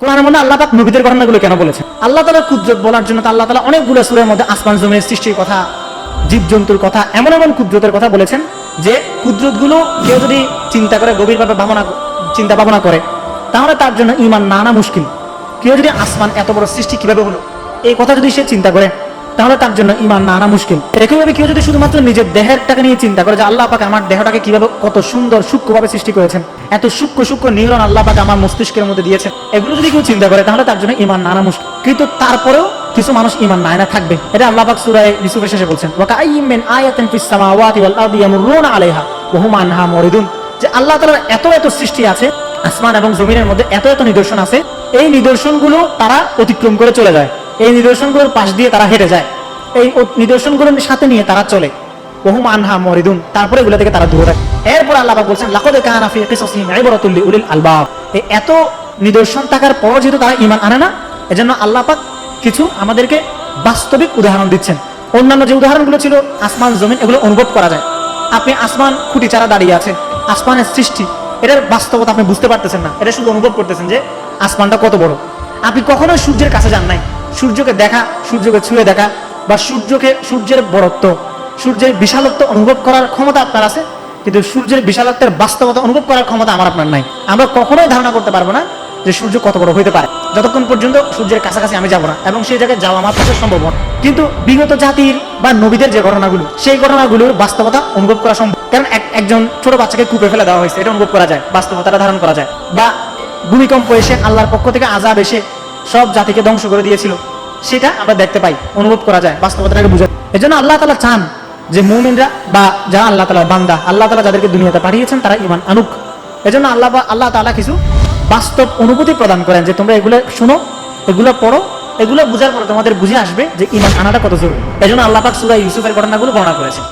কোরআনের মধ্যে আল্লাহ পাক নবীদের ঘটনাগুলো কেন বলেছেন? আল্লাহ তাআলার কুদরত বলার জন্য তো আল্লাহ তাআলা অনেকগুলো সূরার মধ্যে আসমান জমিনের সৃষ্টির কথা, জীবজন্তুর কথা, এমন এমন কুদরতের কথা বলেছেন যে কুদরতগুলো কেউ যদি চিন্তা করে, গভীরভাবে চিন্তা ভাবনা করে, তাহলে তার জন্য ঈমান না আনা মুশকিল। কেউ যদি আসমান এত বড় সৃষ্টি কিভাবে হলো এই কথা যদি সে চিন্তা করে, তাহলে তার জন্য ঈমান না আনা মুশকিল। একইভাবে কেউ যদি শুধুমাত্র নিজের দেহেরটাকে নিয়ে চিন্তা করে যে আল্লাহ পাক আমার দেহটাকে কিভাবে কত সুন্দর সূক্ষ্মভাবে সৃষ্টি করেছেন, এত সূক্ষ্ম নিউরন আল্লাহ পাক আমার মস্তিষ্কের মধ্যে দিয়েছেন, এগুলো যদি কেউ চিন্তা করে তাহলে তার জন্য ঈমান না আনা মুশকিল। কিন্তু তারপরেও কিছু মানুষ ঈমান না আনা থাকবে। এটা আল্লাহ পাক সূরা ইউসুফের শেষে বলছেন, ওয়া কাআইয়্যিম মিন আয়াতিন ফিস সামাওয়াতি ওয়াল আরদি ইয়ামুরুনা আলাইহা ওয়া হুম আনহা মুরিদুন। যে আল্লাহ তাআলার এত সৃষ্টি আছে, আসমান এবং জমিনের মধ্যে এত নিদর্শন আছে, এই নিদর্শনগুলো তারা অতিক্রম করে চলে যায়, এই নিদর্শনগুলোর পাশ দিয়ে তারা হেঁটে যায়, এই নিদর্শনগুলোর সাথে নিয়ে তারা চলে, ওহুম আনহা মুরিদুন, তারপরে এগুলো থেকে তারা দূরে থাকে। এরপর আল্লাহ পাক বলছেন, লাকাদ কানা ফি কিসাসিহিম ইবরাতুল লিউলিল আলবাব। এই এত নিদর্শন থাকার পরও যেহেতু তারা ঈমান আনে না, এজন্য আল্লাহ পাক কিছু আমাদেরকে বাস্তবিক উদাহরণ দিচ্ছেন। অন্যান্য যে উদাহরণগুলো ছিল আসমান জমিন, এগুলো অনুভব করা যায়। আপনি আসমান খুঁটি ছাড়া দাঁড়িয়ে আছে, আসমানের সৃষ্টি, এটার বাস্তবতা আপনি বুঝতে পারতেছেন না, এটা শুধু অনুভব করতেছেন যে আসমানটা কত বড়। আপনি কখনোই সূর্যের কাছে যান নাই, সূর্যকে দেখা, সূর্যকে ছুঁয়ে দেখা বা সূর্যের বড়ত্ব, সূর্যের বিশালত্ব অনুভব করার ক্ষমতা আপনার আছে, কিন্তু সূর্যের বিশালত্বের বাস্তবতা অনুভব করার ক্ষমতা আমার আপনার নাই। আমরা কখনোই ধারণা করতে পারবো না যে সূর্য কত বড় হইতে পারে যতক্ষণ পর্যন্ত সূর্যের কাছাকাছি আমি যাবো না, এবং সেই জায়গায় যাওয়া আমার পক্ষে সম্ভব না। কিন্তু বিগত জাতির বা নবীদের যে ঘটনাগুলো, সেই ঘটনাগুলোর বাস্তবতা অনুভব করা সম্ভব। কারণ একজন ছোট বাচ্চাকে কূপে ফেলে দেওয়া হয়েছে, এটা অনুভব করা যায়, বাস্তবতাটা ধারণ করা যায়। বা ভূমিকম্প এসে আল্লাহর পক্ষ থেকে আযাব এসে সব জাতিকে ধ্বংস করে দিয়েছিল, সেটা আমরা দেখতে পাই, অনুভব করা যায়, বাস্তবতাটাকে বুঝা। এজন্য আল্লাহ তাআলা চান যে মুমিনরা বা যারা আল্লাহ তাআলার বান্দা, আল্লাহ তাআলা যাদেরকে দুনিয়াতে পাঠিয়েছেন তারা ঈমান আনুক। এজন্য আল্লাহ তাআলা কিছু বাস্তব অনুভূতি প্রদান করেন যে তোমরা এগুলো শুনো, এগুলো পড়ো, এগুলো বুঝার পরে তোমাদের বুঝে আসবে যে ঈমান আনাটা কত জরুরি। এজন্য আল্লাহ পাক সূরা ইউসুফের ঘটনাগুলো বর্ণনা করেছেন।